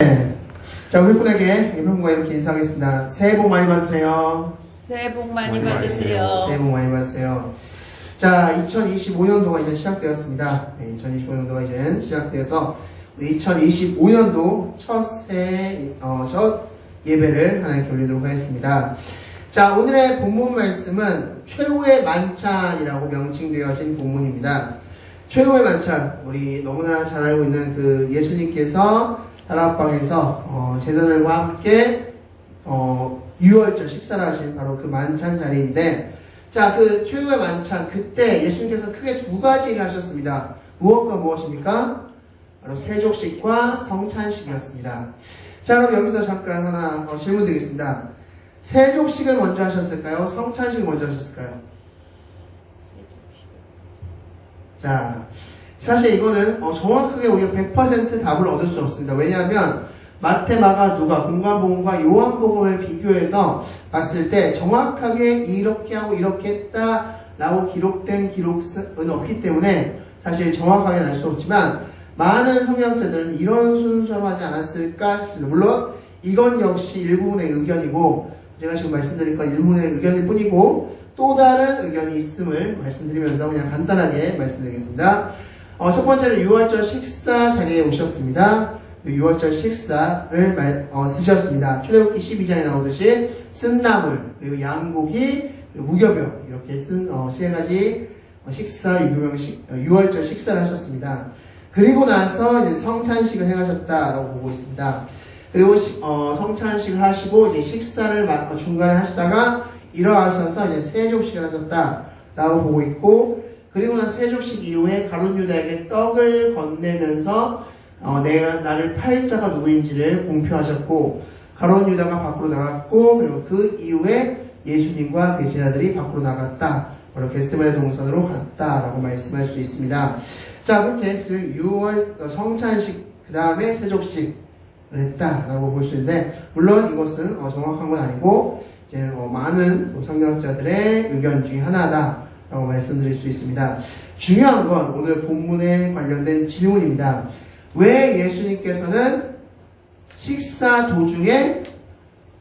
네. 자, 우리 분에게 여러분과 이렇게 인사하겠습니다. 새해 복 많이 받으세요. 새해 복 많이 많이 받으세요. 새해 복 많이 받으세요. 자, 2025년도가 이제 시작되었습니다. 네, 2025년도가 이제 시작돼서 2025년도 첫 예배를 하나님께 올리도록 하겠습니다. 자, 오늘의 본문 말씀은 최후의 만찬이라고 명칭되어진 본문입니다. 최후의 만찬, 우리 너무나 잘 알고 있는 그 예수님께서 다락방에서 제자들과 함께 유월절 식사를 하신 바로 그 만찬 자리인데, 자, 그 최후의 만찬, 그때 예수님께서 크게 두 가지 일을 하셨습니다. 무엇과 무엇입니까? 바로 세족식과 성찬식이었습니다. 자, 그럼 여기서 잠깐 하나 질문 드리겠습니다. 세족식을 먼저 하셨을까요? 성찬식을 먼저 하셨을까요? 자, 사실 이거는 정확하게 우리가 100% 답을 얻을 수 없습니다. 왜냐하면 마태, 마가, 누가, 공관복음과 요한복음을 비교해서 봤을 때 정확하게 이렇게 하고 이렇게 했다라고 기록된 기록은 없기 때문에 사실 정확하게 알 수 없지만, 많은 성경학자들은 이런 순서로 하지 않았을까 싶습니다. 물론 이건 역시 일부분의 의견이고, 제가 지금 말씀드릴 건 일부분의 의견일 뿐이고 또 다른 의견이 있음을 말씀드리면서 그냥 간단하게 말씀드리겠습니다. 첫 번째는 유월절 식사 자리에 오셨습니다. 유월절 식사를 쓰셨습니다. 출애굽기 12장에 나오듯이 쓴나물, 그리고 양고기, 그리고 무교병, 이렇게 쓴 세 가지 유월절 식사를 하셨습니다. 그리고 나서 이제 성찬식을 행하셨다라고 보고 있습니다. 그리고 성찬식을 하시고 이제 식사를 중간에 하시다가 일어나셔서 이제 세족식을 하셨다라고 보고 있고, 그리고 나서 세족식 이후에 가룟 유다에게 떡을 건네면서 나를 팔 자가 누구인지를 공표하셨고, 가룟 유다가 밖으로 나갔고, 그리고 그 이후에 예수님과 그 제자들이 밖으로 나갔다, 바로 겟세마네 동산으로 갔다라고 말씀할 수 있습니다. 자, 그렇게 6월 성찬식 그 다음에 세족식 했다라고 볼 수 있는데, 물론 이것은 정확한 건 아니고 이제 많은 성경학자들의 의견 중에 하나다라고 말씀드릴 수 있습니다. 중요한 건 오늘 본문에 관련된 질문입니다. 왜 예수님께서는 식사 도중에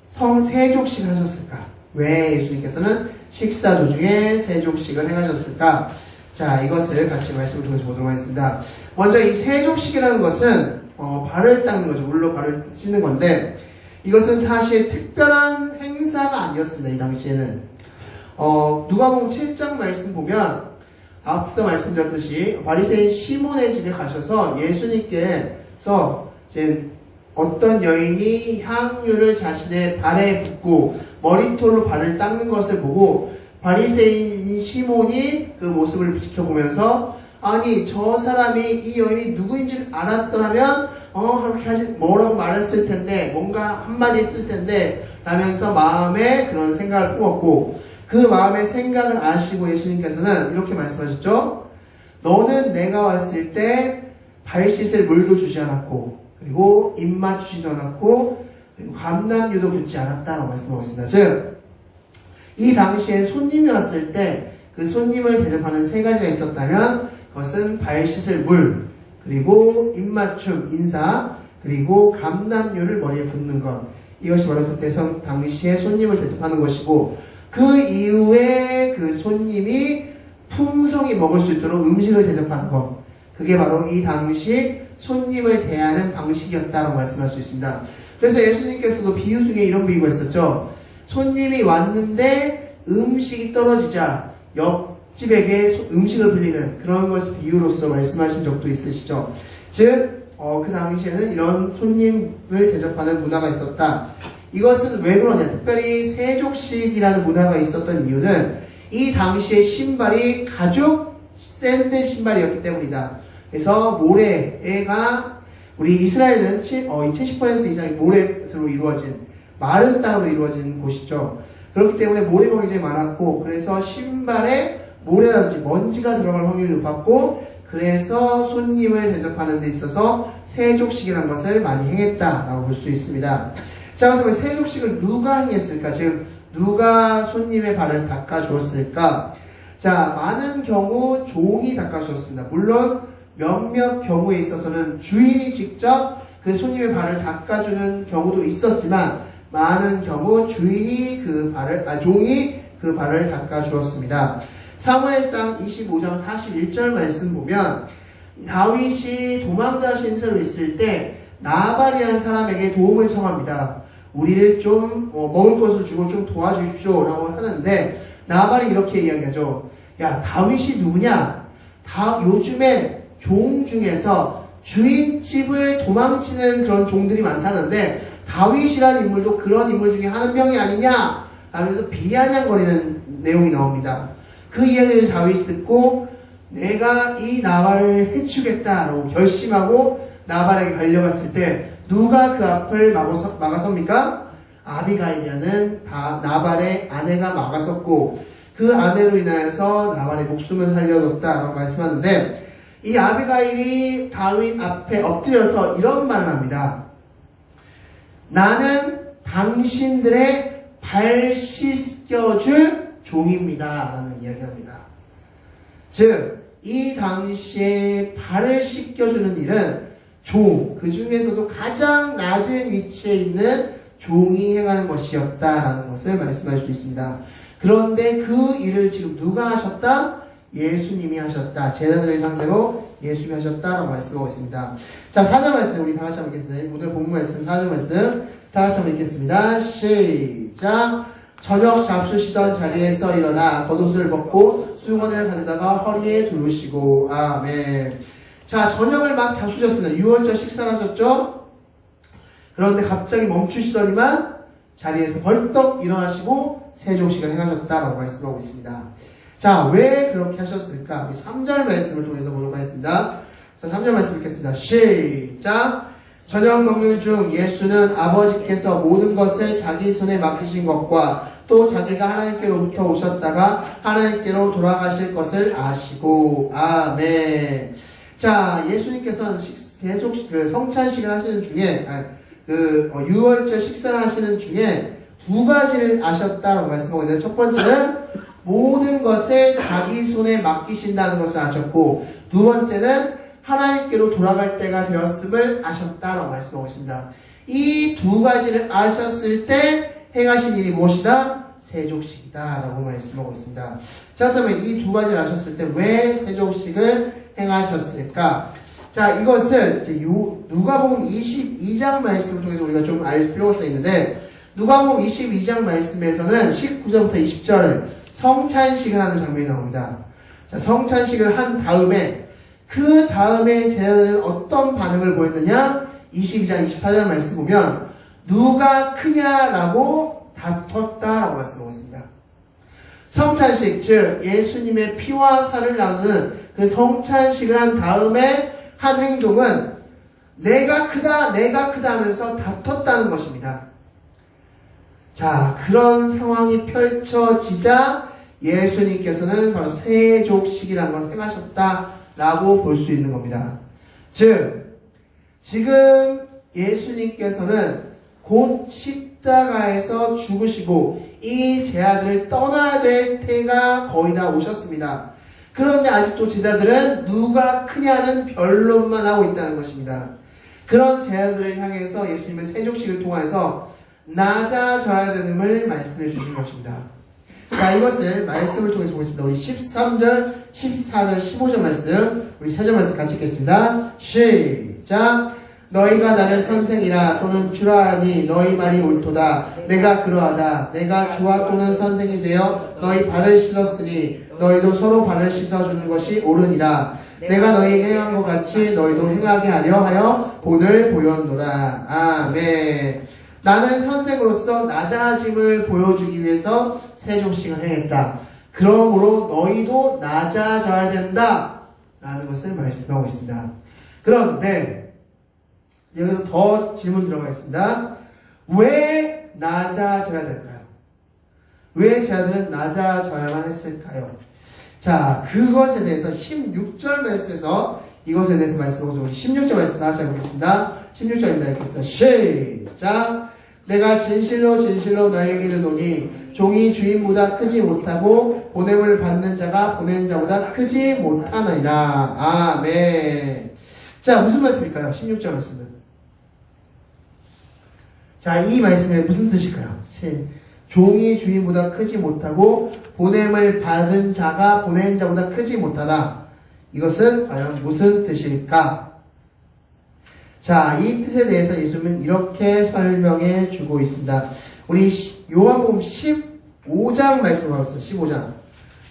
세족식을 하셨을까? 왜 예수님께서는 식사 도중에 세족식을 행하셨을까? 자, 이것을 같이 말씀을 통해서 보도록 하겠습니다. 먼저 이 세족식이라는 것은 발을 닦는 거죠. 물로 발을 씻는 건데, 이것은 사실 특별한 행사가 아니었습니다. 이 당시에는. 누가복음 7장 말씀 보면 앞서 말씀드렸듯이 바리새인 시몬의 집에 가셔서 예수님께서 이제 어떤 여인이 향유를 자신의 발에 붓고 머리털로 발을 닦는 것을 보고 바리새인 시몬이 그 모습을 지켜보면서, 아니 저 사람이 이 여인이 누구인지를 알았더라면 그렇게 하지 뭐라고 말했을 텐데, 뭔가 한마디 했을 텐데 라면서 마음에 그런 생각을 품었고, 그 마음의 생각을 아시고 예수님께서는 이렇게 말씀하셨죠. 너는 내가 왔을 때 발 씻을 물도 주지 않았고, 그리고 입맛 주지도 않았고, 그리고 감람유도 붓지 않았다라고 말씀하고 있습니다. 즉, 이 당시에 손님이 왔을 때 그 손님을 대접하는 세 가지가 있었다면, 그것은 발 씻을 물, 그리고 입맞춤, 인사, 그리고 감람유를 머리에 붓는 것. 이것이 바로 그때 당시에 손님을 대접하는 것이고, 그 이후에 그 손님이 풍성히 먹을 수 있도록 음식을 대접하는 것. 그게 바로 이 당시 손님을 대하는 방식이었다라고 말씀할 수 있습니다. 그래서 예수님께서도 비유 중에 이런 비유가 있었죠. 손님이 왔는데 음식이 떨어지자 옆집에게 음식을 빌리는 그런 것을 비유로서 말씀하신 적도 있으시죠. 즉, 그 당시에는 이런 손님을 대접하는 문화가 있었다. 이것은 왜 그러냐? 특별히 세족식이라는 문화가 있었던 이유는 이 당시의 신발이 가죽 샌들 신발이었기 때문이다. 그래서 모래가, 우리 이스라엘은 70% 이상이 모래로 이루어진, 마른 땅으로 이루어진 곳이죠. 그렇기 때문에 모래가 굉장히 많았고, 그래서 신발에 모래라든지 먼지가 들어갈 확률이 높았고, 그래서 손님을 대접하는 데 있어서 세족식이라는 것을 많이 행했다라고 볼 수 있습니다. 자, 그렇다면 세족식을 누가 행했을까? 즉, 누가 손님의 발을 닦아주었을까? 자, 많은 경우 종이 닦아주었습니다. 물론 몇몇 경우에 있어서는 주인이 직접 그 손님의 발을 닦아주는 경우도 있었지만 많은 경우 주인이 종이 그 발을 닦아주었습니다. 사무엘상 25장 41절 말씀 보면 다윗이 도망자 신세로 있을 때 나발이라는 사람에게 도움을 청합니다. 우리를 좀 먹을 것을 주고 좀 도와주십시오 라고 하는데 나발이 이렇게 이야기하죠. 야, 다윗이 누구냐? 요즘에 종 중에서 주인집을 도망치는 그런 종들이 많다는데 다윗이라는 인물도 그런 인물 중에 한 명이 아니냐? 하면서 비아냥거리는 내용이 나옵니다. 그 이야기를 다윗이 듣고 내가 이 나발을 해치우겠다라고 결심하고 나발에게 달려갔을 때 누가 그 앞을 막아섭니까? 아비가일이라는 나발의 아내가 막아섰고 그 아내로 인하여서 나발의 목숨을 살려줬다라고 말씀하는데 이 아비가일이 다윗 앞에 엎드려서 이런 말을 합니다. 나는 당신들의 발 씻겨줄 종입니다. 라는 이야기를 합니다. 즉, 이 당시에 발을 씻겨주는 일은 그 중에서도 가장 낮은 위치에 있는 종이 행하는 것이었다라는 것을 말씀할 수 있습니다. 그런데 그 일을 지금 누가 하셨다? 예수님이 하셨다. 제자들을 상대로 예수님이 하셨다라고 말씀하고 있습니다. 자, 4절 말씀 우리 다 같이 한번 읽겠습니다. 오늘 본문 말씀 4절 말씀 다 같이 한번 읽겠습니다. 시작. 저녁 잡수시던 자리에서 일어나 겉옷을 벗고 수건을 가져다가 허리에 두르시고 아멘. 자, 저녁을 막 잡수셨습니다. 유월절 식사를 하셨죠? 그런데 갑자기 멈추시더니만 자리에서 벌떡 일어나시고 세종식을 행하셨다라고 말씀하고 있습니다. 자, 왜 그렇게 하셨을까? 우리 3절 말씀을 통해서 보도록 하겠습니다. 자, 3절 말씀 읽겠습니다. 시작! 저녁 먹는 중 예수는 아버지께서 모든 것을 자기 손에 맡기신 것과 또 자기가 하나님께로부터 오셨다가 하나님께로 돌아가실 것을 아시고 아멘. 자, 예수님께서는 계속 성찬식을 하시는 중에 유월절 식사를 하시는 중에 두 가지를 아셨다라고 말씀하고 있는데 첫 번째는 모든 것을 자기 손에 맡기신다는 것을 아셨고 두 번째는 하나님께로 돌아갈 때가 되었음을 아셨다라고 말씀하고 있습니다. 이 두 가지를 아셨을 때 행하신 일이 무엇이다? 세족식이다 라고 말씀하고 있습니다. 자, 그렇다면 이 두 가지를 아셨을 때 왜 세족식을 행하셨을까? 자, 이것을 이제 누가복음 22장 말씀을 통해서 우리가 좀 알 필요가 있는데 누가복음 22장 말씀에서는 19절부터 20절 성찬식을 하는 장면이 나옵니다. 자, 성찬식을 한 다음에 그 다음에 제자들은 어떤 반응을 보였느냐? 22장 24절 말씀 보면 누가 크냐라고 다퉜다라고 말씀하고 있습니다. 성찬식, 즉 예수님의 피와 살을 나누는 그 성찬식을 한 다음에 한 행동은 내가 크다 하면서 다퉜다는 것입니다. 자, 그런 상황이 펼쳐지자 예수님께서는 바로 세족식이라는 걸 행하셨다라고 볼 수 있는 겁니다. 즉, 지금 예수님께서는 곧 십자가에서 죽으시고 이 제자들을 떠나야 될 때가 거의 다 오셨습니다. 그런데 아직도 제자들은 누가 크냐는 변론만 하고 있다는 것입니다. 그런 제자들을 향해서 예수님은 세족식을 통해서 낮아져야 되는을 말씀해 주신 것입니다. 자, 이것을 말씀을 통해서 보겠습니다. 우리 13절, 14절, 15절 말씀, 우리 3절 말씀 같이 읽겠습니다. 시작! 너희가 나를 선생이라 또는 주라 하니 너희 말이 옳도다. 내가 그러하다. 내가 주와 또는 선생이 되어 너희 발을 씻었으니 너희도 서로 발을 씻어주는 것이 옳으니라. 내가 너희에게 행한 것 같이 너희도 행하게 하려 하여 본을 보였노라. 아멘. 나는 선생으로서 낮아짐을 보여주기 위해서 세족식을 행했다. 그러므로 너희도 낮아져야 된다. 라는 것을 말씀하고 있습니다. 그런데 여기서 더 질문 들어가겠습니다. 왜 낮아져야 될까요? 왜 제자들은 낮아져야만 했을까요? 자, 그것에 대해서 16절 말씀에서 이것에 대해서 말씀하고 16절 말씀 다시 해보겠습니다. 16절입니다. 읽겠습니다. 시작! 내가 진실로 너에게 이르노니 종이 주인보다 크지 못하고 보냄을 받는 자가 보낸 자보다 크지 못하느니라. 아멘. 자, 무슨 말씀일까요? 16절 말씀은 자, 이 말씀에 무슨 뜻일까요? 종이 주인보다 크지 못하고 보냄을 받은 자가 보낸 자보다 크지 못하다. 이것은 과연 무슨 뜻일까? 자, 이 뜻에 대해서 예수님은 이렇게 설명해 주고 있습니다. 우리 요한복음 15장 말씀을 보겠습니다. 15장.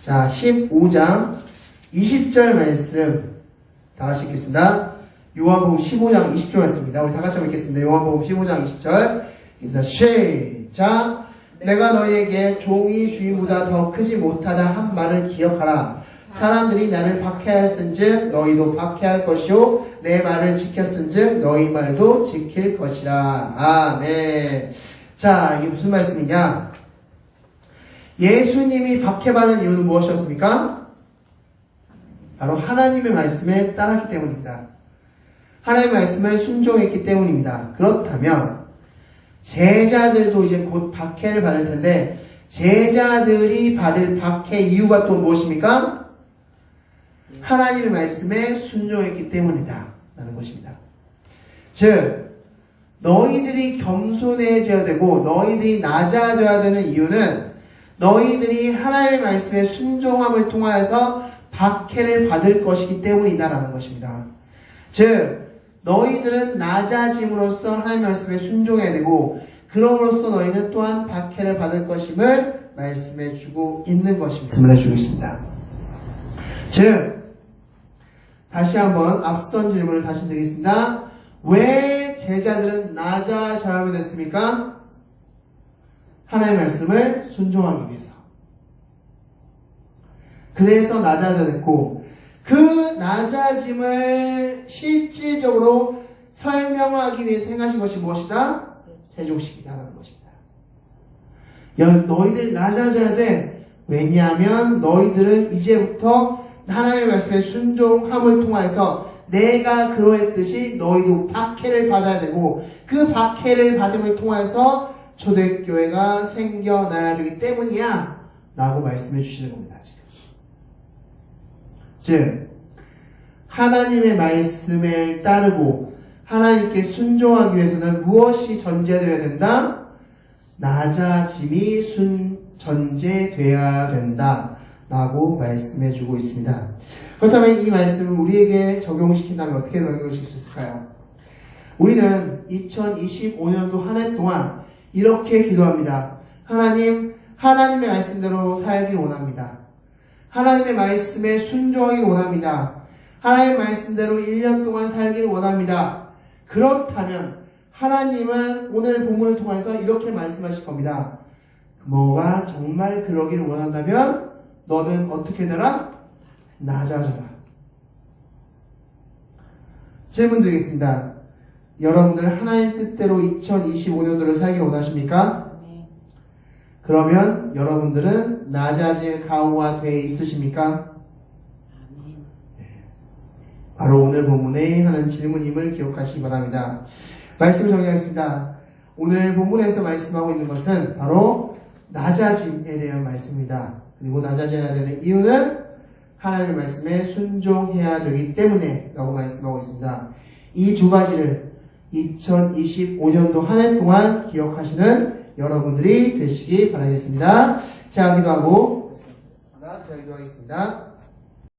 자, 15장 20절 말씀 다 같이 읽겠습니다. 요한복음 15장 20절 말씀입니다. 우리 다 같이 읽겠습니다. 요한복음 15장 20절. 시작. 내가 너희에게 종이 주인보다 더 크지 못하다 한 말을 기억하라. 사람들이 나를 박해하였은즉 너희도 박해할 것이요 내 말을 지켰은즉 너희 말도 지킬 것이라. 아멘. 자, 이게 무슨 말씀이냐? 예수님이 박해받은 이유는 무엇이었습니까? 바로 하나님의 말씀에 따랐기 때문입니다. 하나님의 말씀을 순종했기 때문입니다. 그렇다면 제자들도 이제 곧 박해를 받을 텐데 제자들이 받을 박해 이유가 또 무엇입니까? 하나님의 말씀에 순종했기 때문이다 라는 것입니다. 즉 너희들이 겸손해져야 되고 너희들이 낮아져야 되는 이유는 너희들이 하나님의 말씀에 순종함을 통하여서 박해를 받을 것이기 때문이다 라는 것입니다. 즉 너희들은 낮아짐으로써 하나님의 말씀에 순종해야 되고 그럼으로써 너희는 또한 박해를 받을 것임을 말씀해 주고 있는 것입니다. 말씀을 해주고 있습니다. 즉 다시 한번 앞선 질문을 다시 드리겠습니다. 왜 제자들은 낮아져야만 했습니까? 하나님의 말씀을 순종하기 위해서. 그래서 낮아져야 됐고 그 낮아짐을 실질적으로 설명하기 위해서 행하신 것이 무엇이다? 세족식이다라는 것입니다. 너희들 낮아져야 돼. 왜냐하면 너희들은 이제부터 하나님의 말씀에 순종함을 통해서 내가 그러했듯이 너희도 박해를 받아야 되고 그 박해를 받음을 통해서 초대교회가 생겨나야 되기 때문이야 라고 말씀해 주시는 겁니다. 지금. 즉 하나님의 말씀을 따르고 하나님께 순종하기 위해서는 무엇이 전제되어야 된다? 낮아짐이 전제되어야 된다 라고 말씀해 주고 있습니다. 그렇다면 이 말씀을 우리에게 적용시킨다면 어떻게 적용시킬 수 있을까요? 우리는 2025년도 한 해 동안 이렇게 기도합니다. 하나님, 하나님의 말씀대로 살길 원합니다. 하나님의 말씀에 순종하길 원합니다. 하나님의 말씀대로 1년 동안 살길 원합니다. 그렇다면 하나님은 오늘 본문을 통해서 이렇게 말씀하실 겁니다. 너가 정말 그러길 원한다면 너는 어떻게 되라? 낮아져라. 질문 드리겠습니다. 여러분들 하나님 뜻대로 2025년도를 살길 원하십니까? 네. 그러면 여러분들은 낮아질 각오가 되어 있으십니까? 네. 바로 오늘 본문에 하는 질문임을 기억하시기 바랍니다. 말씀을 정리하겠습니다. 오늘 본문에서 말씀하고 있는 것은 바로 낮아짐에 대한 말씀입니다. 그리고 낮아져야 되는 이유는 하나님의 말씀에 순종해야 되기 때문에 라고 말씀하고 있습니다. 이 두 가지를 2025년도 한 해 동안 기억하시는 여러분들이 되시기 바라겠습니다. 제가 기도하겠습니다.